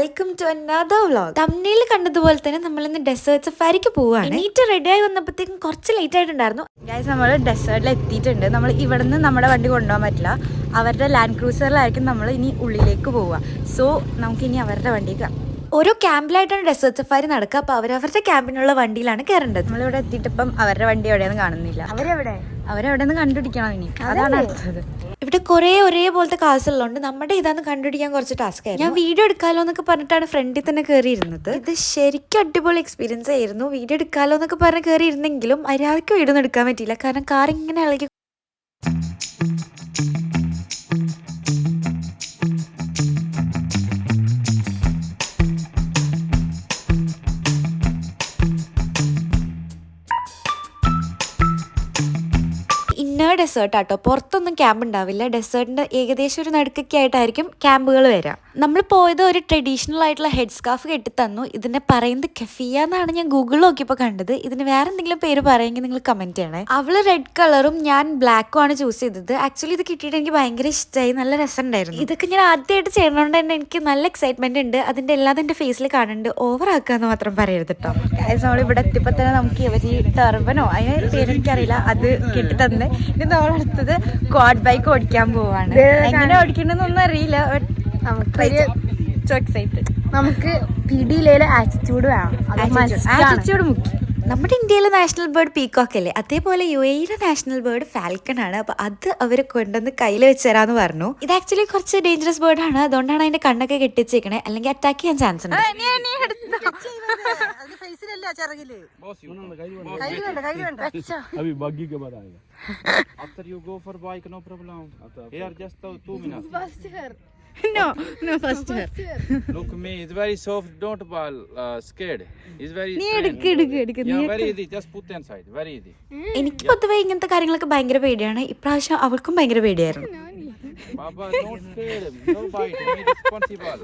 Welcome to another vlog. തമ്മിൽ കണ്ടതുപോലെ തന്നെ നമ്മൾ ഇന്ന് ഡെസേർട്ട് സഫാരിക്ക് പോവാണ്. നീറ്റ് റെഡി ആയി വന്നപ്പോഴത്തേക്കും കുറച്ച് ലേറ്റ് ആയിട്ടുണ്ടായിരുന്നു. ഗൈസ്, നമ്മൾ ഡെസേർട്ടിൽ എത്തിയിട്ടുണ്ട്. നമ്മൾ ഇവിടെ നിന്ന് നമ്മുടെ വണ്ടി കൊണ്ടുപോകാൻ പറ്റില്ല. അവരുടെ ലാൻഡ് ക്രൂസറിലായിരിക്കും നമ്മൾ ഇനി ഉള്ളിലേക്ക് പോവുക. സോ നമുക്ക് ഇനി അവരുടെ വണ്ടിക്ക് ഓരോ ക്യാമ്പിലായിട്ടാണ് ഡെസേർട്ട് സഫാരി നടക്കുക. അപ്പോൾ അവരവരുടെ ക്യാമ്പിനുള്ള വണ്ടിയിലാണ് കയറേണ്ടത്. നമ്മളിവിടെ എത്തിയിട്ടിപ്പം അവരുടെ വണ്ടി എവിടെയെന്ന് കാണുന്നില്ല. അവരെവിടെ നിന്ന് കണ്ടുപിടിക്കണം ഇനി, അതാണ് അടുത്തത്. ഇവിടെ കുറേ ഒരേപോലത്തെ കാസ് ഉള്ളതുകൊണ്ട് നമ്മുടെ ഇതാന്ന് കണ്ടുപിടിക്കാൻ കുറച്ച് ടാസ്ക് ആയിരുന്നു. ഞാൻ വീഡിയോ എടുക്കാലോ എന്നൊക്കെ പറഞ്ഞിട്ടാണ് ഫ്രണ്ടിൽ തന്നെ കയറിയിരുന്നത്. ഇത് ശരിക്കും അടിപൊളി എക്സ്പീരിയൻസ് ആയിരുന്നു. വീഡിയോ എടുക്കാലോ എന്നൊക്കെ പറഞ്ഞ് കയറിയിരുന്നെങ്കിലും മര്യാദയ്ക്ക് വീഡിയോ ഒന്നും എടുക്കാൻ പറ്റിയില്ല. കാരണം കാർ ഇങ്ങനെ ഇളകി. ഡെസേർട്ട് ആട്ടോ, പുറത്തൊന്നും ക്യാമ്പ് ഉണ്ടാവില്ല. ഡെസേർട്ടിന്റെ ഏകദേശം ഒരു നടുക്കൊക്കെ ആയിട്ടായിരിക്കും ക്യാമ്പുകൾ വരാം. നമ്മൾ പോയത് ഒരു ട്രഡീഷണൽ ആയിട്ടുള്ള ഹെഡ് സ്കാർഫ് കെട്ടി തന്നു. ഇതിനെ പറയുന്നത് കെഫിയ എന്നാണ് ഞാൻ ഗൂഗിളിൽ നോക്കിയപ്പോൾ കണ്ടത്. ഇതിന് വേറെ എന്തെങ്കിലും പേര് പറയുമെങ്കിൽ നിങ്ങൾ കമന്റ് ചെയ്യണേ. അവള് റെഡ് കളറും ഞാൻ ബ്ലാക്കും ആണ് ചൂസ് ചെയ്തത്. ആക്ച്വലി ഇത് കിട്ടിയിട്ട് എനിക്ക് ഭയങ്കര ഇഷ്ടമായി, നല്ല രസമുണ്ടായിരുന്നു. ഇതൊക്കെ ഞാൻ ആദ്യമായിട്ട് ചെയ്യണോണ്ട് തന്നെ എനിക്ക് നല്ല എക്സൈറ്റ്മെന്റ് ഉണ്ട്. അതിന്റെ എല്ലാം എന്റെ ഫേസിൽ കാണുന്നുണ്ട്. ഓവർ ആക്കാന്ന് മാത്രം പറയരുത് കേട്ടോ. നമ്മൾ ഇവിടെ എത്തിയപ്പോൾ തന്നെ നമുക്ക് ഇവര് ടർബനോ അതിന് പേരെനിക്കറിയില്ല, അത് കെട്ടി തന്നെ. ഇനി നമ്മളടുത്തത് ക്വാഡ് ബൈക്ക് ഓടിക്കാൻ പോവാണ്. എങ്ങനെ ഓടിക്കണമെന്നൊന്നും അറിയില്ല. നമുക്ക് പിടിയിലെ ആറ്റിറ്റ്യൂഡ് വേണം. ആറ്റിറ്റ്യൂഡ് മുഖ്യം. നമ്മുടെ ഇന്ത്യയിലെ നാഷണൽ ബേർഡ് പീകോക്ക് അല്ലേ, അതേപോലെ UAE നാഷണൽ ബേർഡ് ഫാൽക്കൺ ആണ്. അപ്പൊ അത് അവര് കൊണ്ടുവന്ന് കയ്യിൽ വെച്ച് തരാന്ന് പറഞ്ഞു. ഇത് ആക്ച്വലി കുറച്ച് ഡേഞ്ചറസ് ബേർഡ് ആണ്, അതുകൊണ്ടാണ് അതിന്റെ കണ്ണൊക്കെ കെട്ടിച്ചേക്കണേ, അല്ലെങ്കിൽ അറ്റാക്ക് ചെയ്യാൻ ചാൻസ് ഉണ്ട്. After you go for bike, no problem. Here, just 2 minutes. No, first her. Look me, it's very soft. Don't scared. It's very. Yeah, very easy. Just put inside. Very easy. എനിക്ക് പൊതുവെ ഇങ്ങനത്തെ കാര്യങ്ങളൊക്കെ ഭയങ്കര പേടിയാണ്. ഇപ്രാവശ്യം അവൾക്കും ഭയങ്കര പേടിയായിരുന്നു. Baba, don't scared. No bite. Be responsible.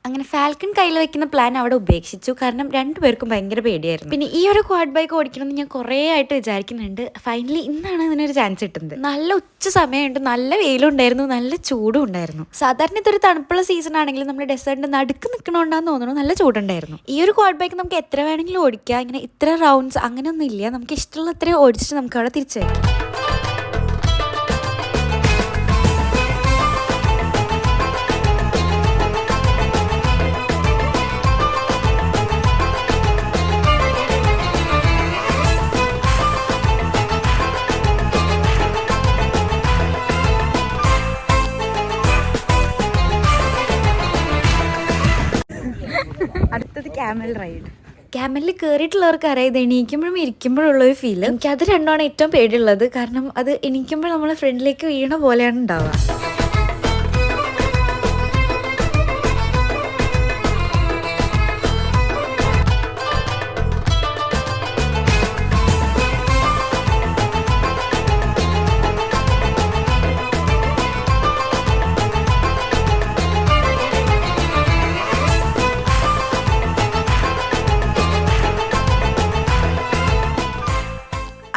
അങ്ങനെ ഫാൽക്കൺ കയ്യിൽ വെക്കുന്ന പ്ലാൻ അവിടെ ഉപേക്ഷിച്ചു. കാരണം രണ്ടുപേർക്കും ഭയങ്കര പേടിയായിരുന്നു. പിന്നെ ഈ ഒരു ക്വാഡ് ബൈക്ക് ഓടിക്കണമെന്ന് ഞാൻ കുറേ ആയിട്ട് വിചാരിക്കുന്നുണ്ട്. ഫൈനലി ഇന്നാണ് അതിനൊരു ചാൻസ് കിട്ടുന്നത്. നല്ല ഉച്ച സമയമുണ്ട്, നല്ല വെയിലും ഉണ്ടായിരുന്നു, നല്ല ചൂടും ഉണ്ടായിരുന്നു. സാധാരണ ഇതൊരു തണുപ്പുള്ള സീസൺ ആണെങ്കിലും നമ്മുടെ ഡെസേർട്ടിന്റെ നടുക്ക് നിൽക്കണോണ്ടാന്ന് തോന്നുന്നു നല്ല ചൂടുണ്ടായിരുന്നു. ഈ ഒരു ക്വാഡ് ബൈക്ക് നമുക്ക് എത്ര വേണമെങ്കിലും ഓടിക്കാം. ഇങ്ങനെ ഇത്ര റൗണ്ട്സ് അങ്ങനെയൊന്നും ഇല്ല. നമുക്ക് ഇഷ്ടമുള്ള അത്രയും ഓടിച്ചിട്ട് നമുക്ക് അവിടെ തിരിച്ചു വരാം. അടുത്തത് ക്യാമൽ റൈഡ്. ക്യാമലിൽ കയറിയിട്ടുള്ളവർക്ക് അറിയാം, ഇത് എണീക്കുമ്പോഴും ഇരിക്കുമ്പോഴുള്ള ഒരു ഫീൽ. എനിക്കത് രണ്ടാണ് ഏറ്റവും പേടിയുള്ളത്. കാരണം അത് എണീക്കുമ്പോൾ നമ്മൾ ഫ്രണ്ടിലേക്ക് വീണ പോലെയാണ് ഉണ്ടാവുക.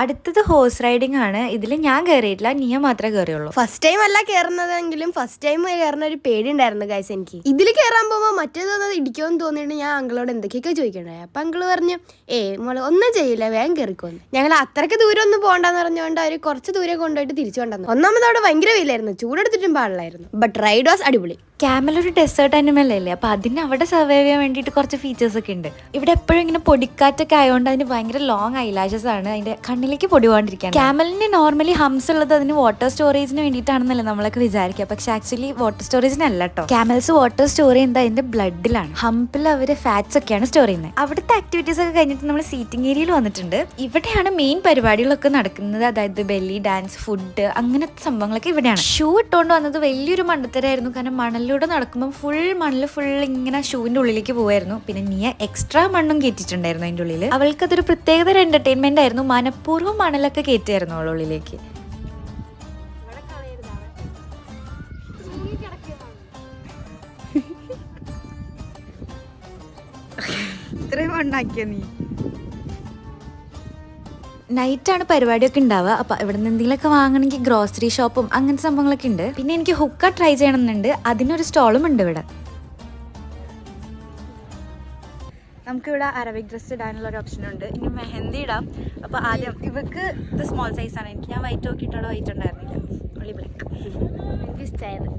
അടുത്തത് ഹോഴ്സ് റൈഡിങ് ആണ്. ഇതിൽ ഞാൻ കയറിയിട്ടില്ല, നീയ മാത്രമേ കയറിയുള്ളൂ. ഫസ്റ്റ് ടൈം അല്ല കയറുന്നതെങ്കിലും ഫസ്റ്റ് ടൈം കയറുന്ന ഒരു പേടി ഉണ്ടായിരുന്നു ഗൈസ് എനിക്ക്. ഇതിൽ കയറാൻ പോകുമ്പോൾ മറ്റേതൊന്നും ഇടിക്കുമെന്ന് തോന്നിയിട്ട് ഞാൻ അങ്കിളോട് എന്തൊക്കെയൊക്കെ ചോദിക്കണ്ടേ. അപ്പം അങ്കിള് പറഞ്ഞു മോള് ഒന്നും ചെയ്യില്ല, വേഗം കയറിക്കോന്ന്. ഞങ്ങൾ അത്രയ്ക്ക് ദൂരം ഒന്നും പോകണ്ടെന്ന് പറഞ്ഞുകൊണ്ട് അവർ കുറച്ച് ദൂരം കൊണ്ടുപോയിട്ട് തിരിച്ചു കൊണ്ടുവന്നു. ഒന്നാമത് അവിടെ ഭയങ്കര വെയിലായിരുന്നു, ചൂടെടുത്തിട്ടും പാടില്ലായിരുന്നു. ബട്ട് റൈഡ് വാസ് അടിപൊളി. ക്യാമൽ ഒരു ഡെസേർട്ട് അനിമൽ അല്ലേ, അപ്പൊ അതിന് അവിടെ സർവൈവ് ചെയ്യാൻ വേണ്ടിയിട്ട് കുറച്ച് ഫീച്ചേഴ്സ് ഒക്കെ ഉണ്ട്. ഇവിടെ എപ്പോഴും ഇങ്ങനെ പൊടിക്കാറ്റൊക്കെ ആയതുകൊണ്ട് അതിന് ഭയങ്കര ലോങ് ഐലാഷസ് ആണ്, അതിന്റെ കണ്ണിലേക്ക് പൊടി പോകാണ്ടിരിക്കാൻ. ക്യാമലിന് നോർമലി ഹംസ് ഉള്ളത് അതിന് വാട്ടർ സ്റ്റോറേജിന് വേണ്ടിയിട്ടാണെന്നല്ലേ നമ്മളൊക്കെ വിചാരിക്കുക. പക്ഷെ ആക്ച്വലി വാട്ടർ സ്റ്റോറേജിനല്ല കേട്ടോ. ക്യാമൽസ് വാട്ടർ സ്റ്റോർ ചെയ്യുന്നത് അതിന്റെ ബ്ലഡിലാണ്. ഹംപിൽ അവര് ഫാറ്റ്സ് ഒക്കെയാണ് സ്റ്റോർ ചെയ്യുന്നത്. അവിടുത്തെ ആക്ടിവിറ്റീസ് ഒക്കെ കഴിഞ്ഞിട്ട് നമ്മൾ സീറ്റിംഗ് ഏരിയയിൽ വന്നിട്ടുണ്ട്. ഇവിടെയാണ് മെയിൻ പരിപാടികളൊക്കെ നടക്കുന്നത്. അതായത് ബെല്ലി ഡാൻസ്, ഫുഡ്, അങ്ങനത്തെ സംഭവങ്ങളൊക്കെ ഇവിടെയാണ്. ഷൂ ഇട്ടുകൊണ്ട് വന്നത് വലിയൊരു മണ്ടത്തരായിരുന്നു. കാരണം മണലിലൂടെ നടക്കുമ്പോൾ മണ്ണിൽ ഫുൾ ഇങ്ങനെ ഷൂവിന്റെ ഉള്ളിലേക്ക് പോവായിരുന്നു. പിന്നെ നീ എക്സ്ട്രാ മണ്ണും കയറ്റിട്ടുണ്ടായിരുന്നു അതിന്റെ ഉള്ളിൽ. അവൾക്കതൊരു പ്രത്യേകതര എന്റർടൈൻമെന്റ് ആയിരുന്നു. മനഃപൂർവ്വം മണലൊക്കെ കയറ്റിയായിരുന്നു അവളുടെ ഉള്ളിലേക്ക്. ഇത്രയും മണ്ണാക്കിയ നീ. നൈറ്റാണ് പരിപാടിയൊക്കെ ഉണ്ടാവുക. അപ്പോൾ ഇവിടെ നിന്ന് എന്തെങ്കിലുമൊക്കെ വാങ്ങണമെങ്കിൽ ഗ്രോസറി ഷോപ്പും അങ്ങനത്തെ സംഭവങ്ങളൊക്കെ ഉണ്ട്. പിന്നെ എനിക്ക് ഹുക്ക ട്രൈ ചെയ്യണമെന്നുണ്ട്, അതിനൊരു സ്റ്റോളും ഉണ്ട് ഇവിടെ. നമുക്കിവിടെ അറബിക് ഡ്രസ്സ് ഇടാനുള്ള ഒരു ഓപ്ഷൻ ഉണ്ട്. ഇനി മെഹന്തി ഇടാം. അപ്പോൾ ആദ്യം ഇവക്ക് ഇത് സ്മോൾ സൈസാണ്. എനിക്ക് ഞാൻ വൈറ്റ് നോക്കിയിട്ടുള്ള വൈറ്റ് ഉണ്ടായിരുന്നില്ല, ഒളി ബ്ലാക്ക് എനിക്ക് ഇഷ്ടമായത്.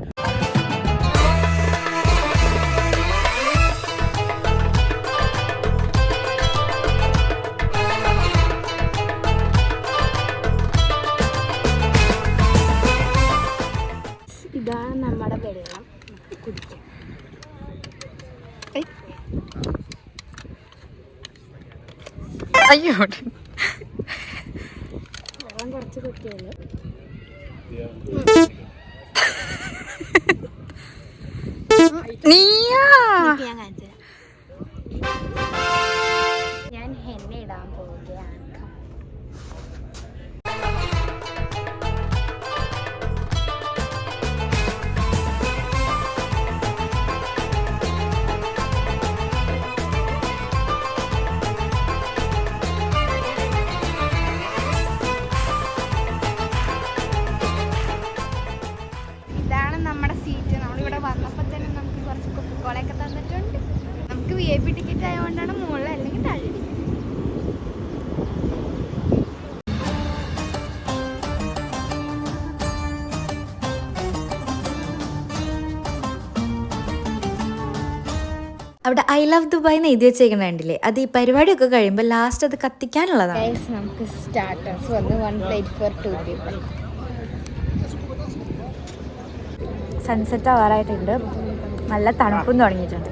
ഇതാണ് നമ്മുടെ വെള്ളം, കുടിക്കാം. അയ്യോ വെള്ളം കുറച്ച് കുട്ടിയല്ലേ. ഞാൻ കാണിച്ചു തരാം. ഞാൻ ഹെന്ന ഇടാൻ പോവുകയാണ്. ഇതാണ് നമ്മുടെ സീറ്റ്. നമ്മളിവിടെ വന്നപ്പോൾ തന്നെ നമുക്ക് കുറച്ച് കൊക്കക്കോളയൊക്കെ തന്നിട്ടുണ്ട്. നമുക്ക് VIP ടിക്കറ്റ് ആയതുകൊണ്ടാണ് മുകളിൽ, അല്ലെങ്കിൽ താഴെ. അവിടെ ഐ ലവ് ദുബായ് എന്ന് എഴുതി വെച്ചേക്കുന്നുണ്ടല്ലേ, അത് ഈ പരിപാടിയൊക്കെ കഴിയുമ്പോൾ ലാസ്റ്റ് അത് കത്തിക്കാനുള്ളതാണ്. നമുക്ക് സ്റ്റാർട്ടേഴ്സ് വന്ന് 1 plate for 2 people. സൺസെറ്റ് ആവാറായിട്ടുണ്ട്. നല്ല തണുപ്പും തുടങ്ങിയിട്ടുണ്ട്.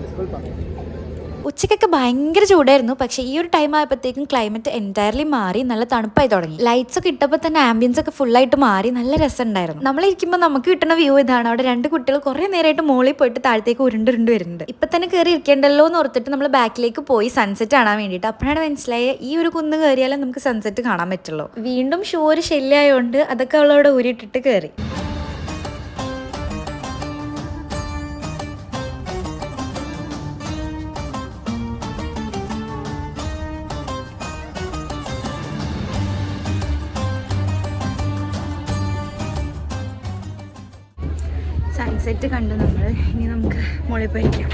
ഉച്ചയ്ക്കൊക്കെ ഭയങ്കര ചൂടായിരുന്നു. പക്ഷേ ഈ ഒരു ടൈം ആയപ്പോഴത്തേക്കും ക്ലൈമറ്റ് എൻറ്റയർലി മാറി, നല്ല തണുപ്പായി തുടങ്ങി. ലൈറ്റ്സ് ഒക്കെ ഇട്ടപ്പോൾ തന്നെ ആംബിയൻസ് ഒക്കെ ഫുള്ളായിട്ട് മാറി, നല്ല രസമുണ്ടായിരുന്നു. നമ്മളിരിക്കുമ്പോൾ നമുക്ക് കിട്ടുന്ന വ്യൂ ഇതാണ്. അവിടെ 2 കുട്ടികൾ കുറേ നേരമായിട്ട് മുകളിൽ പോയിട്ട് താഴത്തേക്ക് ഉരുണ്ട് വരുന്നുണ്ട്. ഇപ്പം തന്നെ കയറി ഇരിക്കേണ്ടല്ലോ എന്ന് ഓർത്തിട്ട് നമ്മൾ ബാക്കിലേക്ക് പോയി സൺസെറ്റ് കാണാൻ വേണ്ടിയിട്ട്. അപ്പോഴാണ് മനസ്സിലായത് ഈ ഒരു കുന്ന് കയറിയാലും നമുക്ക് സൺസെറ്റ് കാണാൻ പറ്റുള്ളൂ. വീണ്ടും ഷൂ ഒരു ശല്യമായതുകൊണ്ട് അതൊക്കെ അവളവിടെ ഊരിയിട്ടിട്ട് കയറി. സൺസെറ്റ് കണ്ടു നമ്മൾ. ഇനി നമുക്ക് മുകളിൽ പോയിരിക്കാം.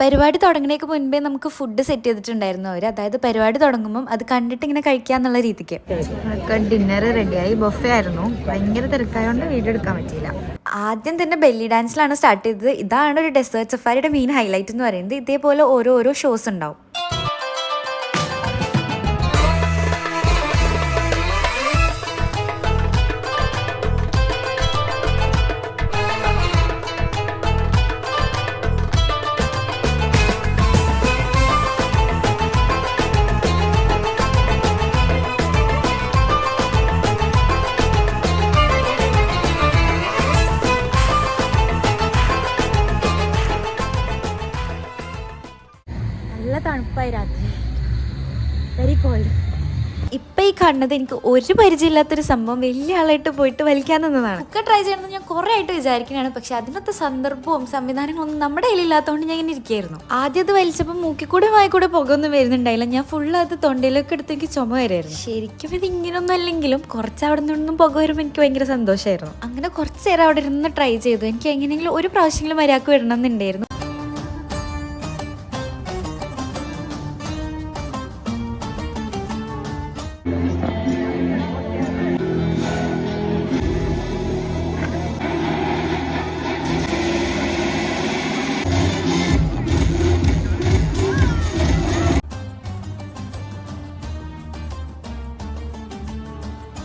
പരിപാടി തുടങ്ങുന്നതിന് മുൻപേ നമുക്ക് ഫുഡ് സെറ്റ് ചെയ്തിട്ടുണ്ടായിരുന്നു അവർ. അതായത് പരിപാടി തുടങ്ങുമ്പം അത് കണ്ടിട്ട് ഇങ്ങനെ കഴിക്കാന്നുള്ള രീതിക്ക്. നമുക്ക് ഡിന്നർ റെഡിയായി. ബൊഫേ ആയിരുന്നു. ഭയങ്കര തിരക്കായതുകൊണ്ട് വീഡിയോ എടുക്കാൻ പറ്റിയില്ല. ആദ്യം തന്നെ ബെല്ലി ഡാൻസിലാണ് സ്റ്റാർട്ട് ചെയ്തത്. ഇതാണ് ഒരു ഡെസേർട്ട് സഫാരിയുടെ മെയിൻ ഹൈലൈറ്റ് എന്ന് പറയുന്നത്. ഇതേപോലെ ഓരോ ഷോസ് ഉണ്ടാവും. തണുപ്പായി രാത്രി, വെരി കോൾഡ്. ഇപ്പം ഈ കാണുന്നത് എനിക്ക് ഒരു പരിചയമില്ലാത്തൊരു സംഭവം വലിയ ആളായിട്ട് പോയിട്ട് വലിക്കാൻ നിന്നതാണ്. ഒക്കെ ട്രൈ ചെയ്യണമെന്ന് ഞാൻ കുറേ ആയിട്ട് വിചാരിക്കുന്നതാണ്. പക്ഷെ അതിനകത്ത് സന്ദർഭവും സംവിധാനങ്ങളൊന്നും നമ്മുടെ കയ്യിലില്ലാത്തതുകൊണ്ട് ഞാൻ ഇങ്ങനെ ഇരിക്കുകയായിരുന്നു. ആദ്യം അത് വലിച്ചപ്പോൾ മൂക്കിക്കൂടെ വായിക്കൂടെ പുകയൊന്നും വരുന്നുണ്ടായില്ല. ഞാൻ ഫുള്ള് അത് തൊണ്ടയിലൊക്കെ എടുത്ത് എനിക്ക് ചുമ വരായിരുന്നു. ശരിക്കും ഇത് ഇങ്ങനൊന്നും അല്ലെങ്കിലും കുറച്ച് അവിടെ നിന്നൊന്നും പുക വരുമ്പോൾ എനിക്ക് ഭയങ്കര സന്തോഷമായിരുന്നു. അങ്ങനെ കുറച്ച് നേരം അവിടെ ഇരുന്ന് ട്രൈ ചെയ്തു. എനിക്ക് എങ്ങനെയെങ്കിലും ഒരു പ്രാവശ്യമെങ്കിലും മര്യാദക്ക് വരണം എന്നുണ്ടായിരുന്നു.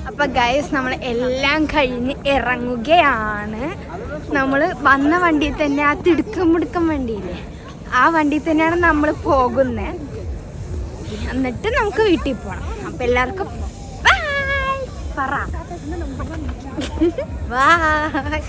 അപ്പോൾ ഗൈസ് നമ്മൾ എല്ലാം കഴിഞ്ഞ് ഇറങ്ങുകയാണ്. നമ്മൾ വന്ന വണ്ടിയിൽ തന്നെ ആ തിടുക്കം വണ്ടിയില്ലേ, ആ വണ്ടിയിൽ തന്നെയാണ് നമ്മൾ പോകുന്നത്. എന്നിട്ട് നമുക്ക് വീട്ടിൽ പോകണം. അപ്പം എല്ലാവർക്കും ബൈ പറ. ബൈ.